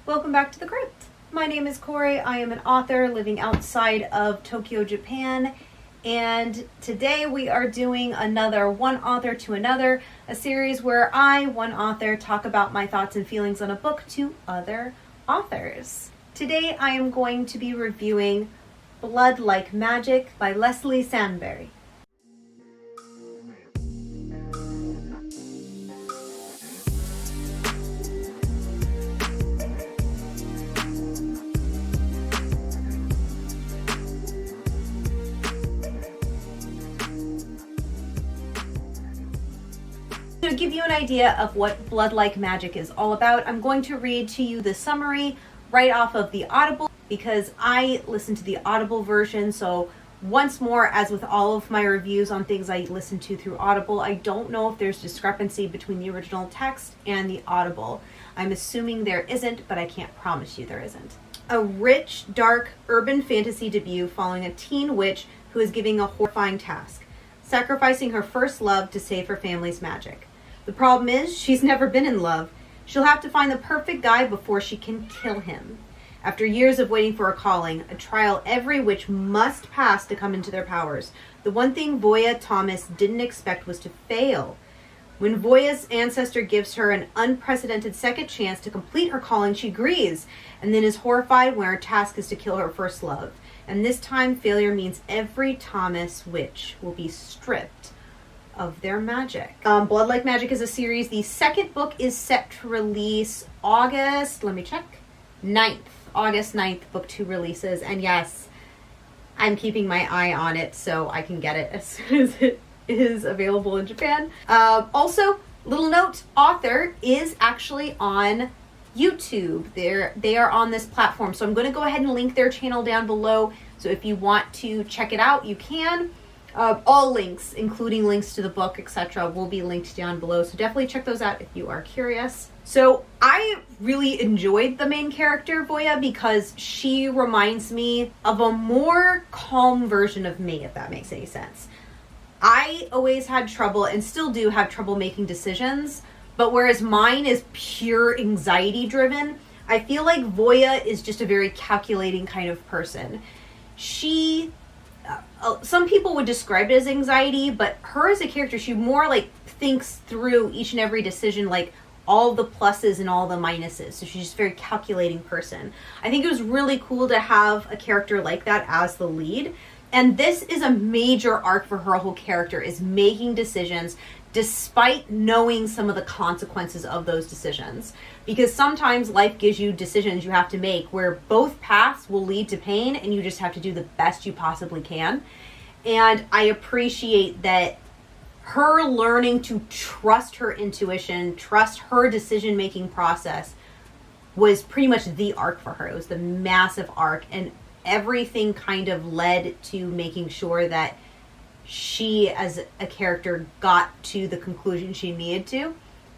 Welcome back to the crypt. My name is Corey. I am an author living outside of Tokyo, Japan. And today we are doing another One Author to Another, a series where I, one author, talk about my thoughts and feelings on a book to other authors. Today I am going to be reviewing Blood Like Magic by Lisellle Sambury. To give you an idea of what Blood Like Magic is all about, I'm going to read to you the summary right off of the Audible because I listened to the Audible version. So once more, as with all of my reviews on things I listen to through Audible, I don't know if there's discrepancy between the original text and the Audible. I'm assuming there isn't, but I can't promise you there isn't. A rich, dark, urban fantasy debut following a teen witch who is given a horrifying task, sacrificing her first love to save her family's magic. The problem is, she's never been in love. She'll have to find the perfect guy before she can kill him. After years of waiting for a calling, a trial every witch must pass to come into their powers, the one thing Voya Thomas didn't expect was to fail. When Voya's ancestor gives her an unprecedented second chance to complete her calling, she agrees, and then is horrified when her task is to kill her first love. And this time, failure means every Thomas witch will be stripped of their magic. Blood Like Magic is a series. The second book is set to release August 9th. August 9th, book 2 releases. And yes, I'm keeping my eye on it so I can get it as soon as it is available in Japan. Also, little note, author is actually on YouTube. They are on this platform. So I'm going to go ahead and link their channel down below. So if you want to check it out, you can. All links, including links to the book, etc., will be linked down below. So definitely check those out if you are curious. So I really enjoyed the main character, Voya, because she reminds me of a more calm version of me, if that makes any sense. I always had trouble, and still do have trouble, making decisions. But whereas mine is pure anxiety driven, I feel like Voya is just a very calculating kind of person. Some people would describe it as anxiety, but her as a character, she more like thinks through each and every decision, like all the pluses and all the minuses. So she's just a very calculating person. I think it was really cool to have a character like that as the lead. And this is a major arc for her whole character, is making decisions despite knowing some of the consequences of those decisions. Because sometimes life gives you decisions you have to make where both paths will lead to pain and you just have to do the best you possibly can. And I appreciate that her learning to trust her intuition, trust her decision-making process was pretty much the arc for her. It was the massive arc, and everything kind of led to making sure that she as a character got to the conclusion she needed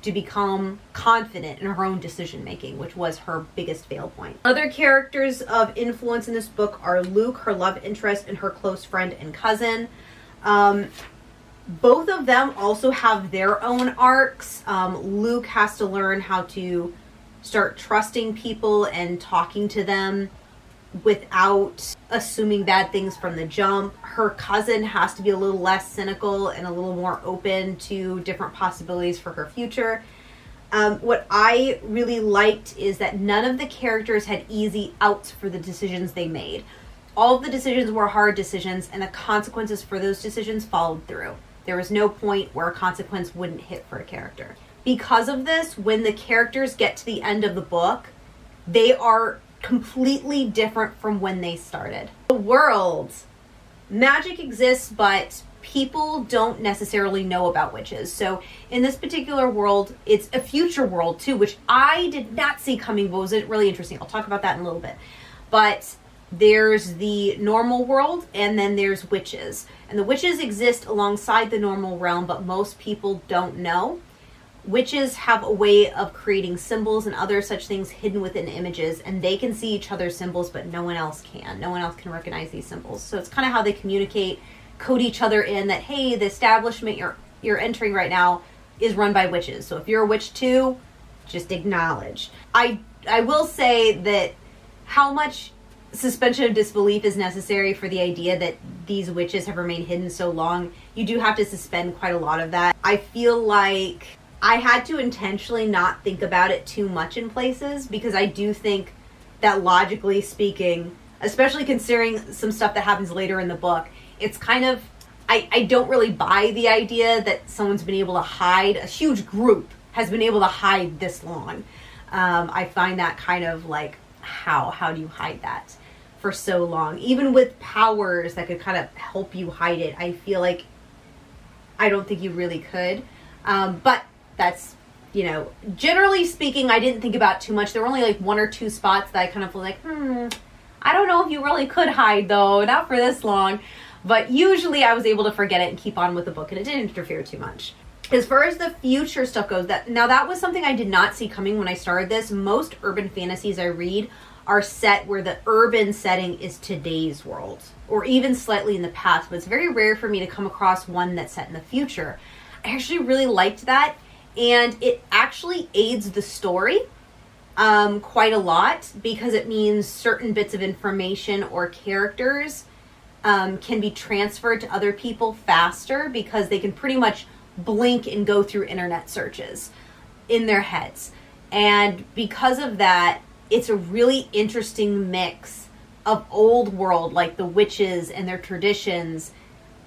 to become confident in her own decision making, which was her biggest fail point. Other characters of influence in this book are Luke, her love interest, and her close friend and cousin. Both of them also have their own arcs. Luke has to learn how to start trusting people and talking to them without assuming bad things from the jump. Her cousin has to be a little less cynical and a little more open to different possibilities for her future. What I really liked is that none of the characters had easy outs for the decisions they made. All of the decisions were hard decisions, and the consequences for those decisions followed through. There was no point where a consequence wouldn't hit for a character. Because of this, when the characters get to the end of the book, they are completely different from when they started. The world. Magic exists, but people don't necessarily know about witches. So in this particular world, it's a future world too, which I did not see coming, but was really interesting. I'll talk about that in a little bit. But there's the normal world, and then there's witches. And the witches exist alongside the normal realm, but most people don't know. Witches have a way of creating symbols and other such things hidden within images, and they can see each other's symbols, but no one else can. No one else can recognize these symbols. So it's kind of how they communicate, code each other in that, hey, the establishment you're entering right now is run by witches. So if you're a witch too, just acknowledge. I I will say that how much suspension of disbelief is necessary for the idea that these witches have remained hidden so long. You do have to suspend quite a lot of that. I feel like I had to intentionally not think about it too much in places, because I do think that logically speaking, especially considering some stuff that happens later in the book, it's kind of, I don't really buy the idea that someone's been able to hide, a huge group has been able to hide this long. I find that kind of like, how do you hide that for so long? Even with powers that could kind of help you hide it, I feel like I don't think you really could. But that's, generally speaking, I didn't think about too much. There were only like 1 or 2 spots that I kind of was like, I don't know if you really could hide though, not for this long. But usually I was able to forget it and keep on with the book, and it didn't interfere too much. As far as the future stuff goes, that was something I did not see coming when I started this. Most urban fantasies I read are set where the urban setting is today's world, or even slightly in the past, but it's very rare for me to come across one that's set in the future. I actually really liked that, and it actually aids the story quite a lot, because it means certain bits of information or characters can be transferred to other people faster, because they can pretty much blink and go through internet searches in their heads. And because of that, it's a really interesting mix of old world, like the witches and their traditions,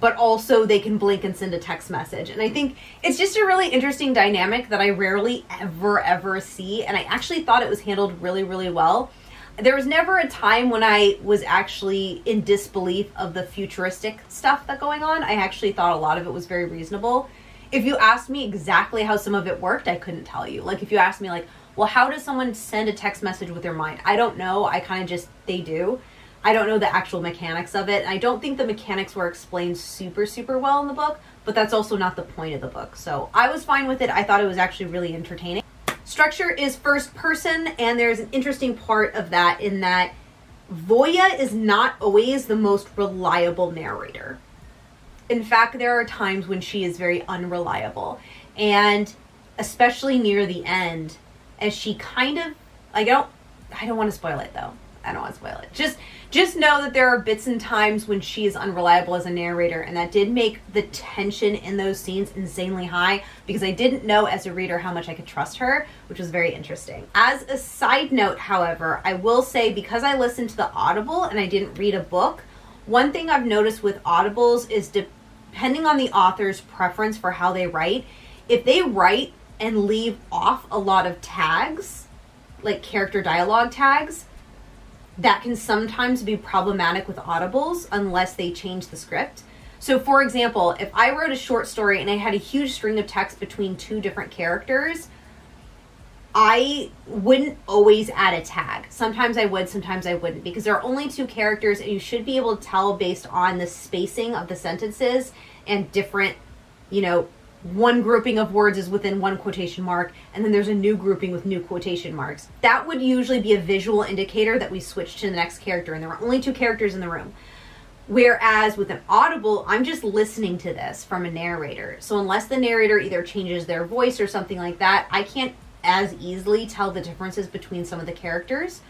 but also they can blink and send a text message. And I think it's just a really interesting dynamic that I rarely ever see. And I actually thought it was handled really, really well. There was never a time when I was actually in disbelief of the futuristic stuff that's going on. I actually thought a lot of it was very reasonable. If you asked me exactly how some of it worked, I couldn't tell you. Like, if you asked me, like, well, how does someone send a text message with their mind? I don't know. I kind of just, they do. I don't know the actual mechanics of it. And I don't think the mechanics were explained super, super well in the book, but that's also not the point of the book. So I was fine with it. I thought it was actually really entertaining. Structure is first person, and there's an interesting part of that in that Voya is not always the most reliable narrator. In fact, there are times when she is very unreliable, and especially near the end, as she kind of, I don't want to spoil it though. I don't want to spoil it. Just know that there are bits and times when she is unreliable as a narrator, and that did make the tension in those scenes insanely high, because I didn't know as a reader how much I could trust her, which was very interesting. As a side note, however, I will say, because I listened to the Audible and I didn't read a book, one thing I've noticed with Audibles is depending on the author's preference for how they write, if they write and leave off a lot of tags, like character dialogue tags, that can sometimes be problematic with Audibles unless they change the script. So for example, if I wrote a short story and I had a huge string of text between 2 different characters, I wouldn't always add a tag. Sometimes I would, sometimes I wouldn't, because there are only 2 characters and you should be able to tell based on the spacing of the sentences and different, one grouping of words is within one quotation mark, and then there's a new grouping with new quotation marks. That would usually be a visual indicator that we switch to the next character, and there were only 2 characters in the room. Whereas with an Audible, I'm just listening to this from a narrator. So unless the narrator either changes their voice or something like that, I can't as easily tell the differences between some of the characters.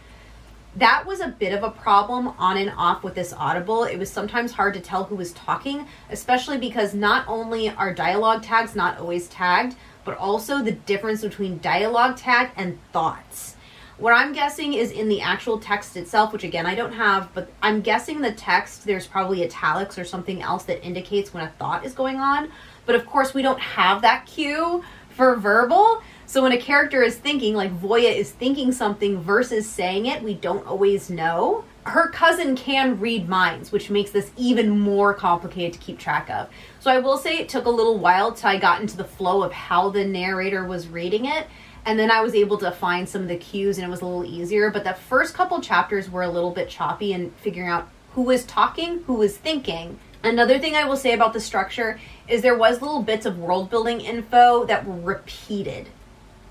That was a bit of a problem on and off with this Audible. It was sometimes hard to tell who was talking, especially because not only are dialogue tags not always tagged, but also the difference between dialogue tag and thoughts. What I'm guessing is in the actual text itself, which again I don't have, but I'm guessing the text, there's probably italics or something else that indicates when a thought is going on. But of course we don't have that cue for verbal. So when a character is thinking, like Voya is thinking something versus saying it, we don't always know. Her cousin can read minds, which makes this even more complicated to keep track of. So I will say it took a little while till I got into the flow of how the narrator was reading it. And then I was able to find some of the cues and it was a little easier. But the first couple chapters were a little bit choppy in figuring out who was talking, who was thinking. Another thing I will say about the structure is there was little bits of world building info that were repeated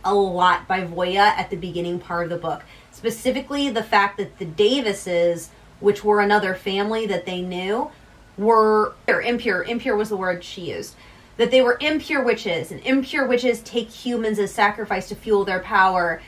a lot by Voya at the beginning part of the book. Specifically the fact that the Davises, which were another family that they knew, were impure. Impure was the word she used. That they were impure witches, and impure witches take humans as sacrifice to fuel their power.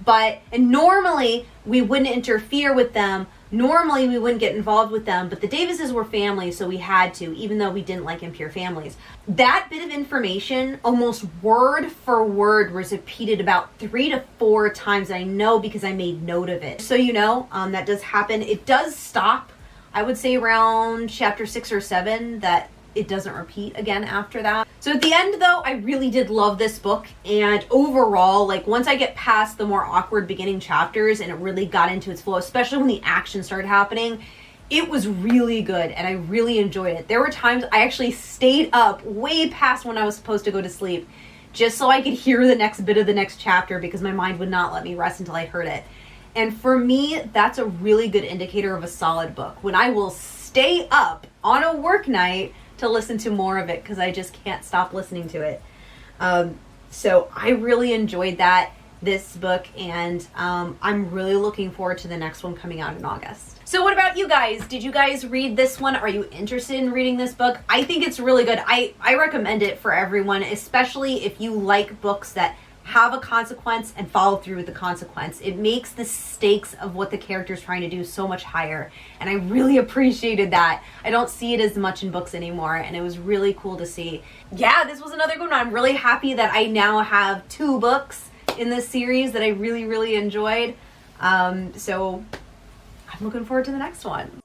And normally we wouldn't interfere with them. Normally we wouldn't get involved with them, but the Davises were family, so we had to, even though we didn't like impure families. That bit of information, almost word for word, was repeated about 3 to 4 times. And I know because I made note of it. So that does happen. It does stop, I would say, around chapter 6 or 7, that it doesn't repeat again after that. So at the end, though, I really did love this book. And overall, like, once I get past the more awkward beginning chapters and it really got into its flow, especially when the action started happening, it was really good and I really enjoyed it. There were times I actually stayed up way past when I was supposed to go to sleep just so I could hear the next bit of the next chapter because my mind would not let me rest until I heard it. And for me, that's a really good indicator of a solid book, when I will stay up on a work night to listen to more of it because I just can't stop listening to it. So I really enjoyed this book, and I'm really looking forward to the next one coming out in August. So what about you guys? Did you guys read this one? Are you interested in reading this book? I think it's really good. I recommend it for everyone, especially if you like books that have a consequence and follow through with the consequence. It makes the stakes of what the character is trying to do so much higher, and I really appreciated that. I don't see it as much in books anymore, and it was really cool to see. Yeah, this was another good one. I'm really happy that I now have 2 books in this series that I really, really enjoyed. So I'm looking forward to the next one.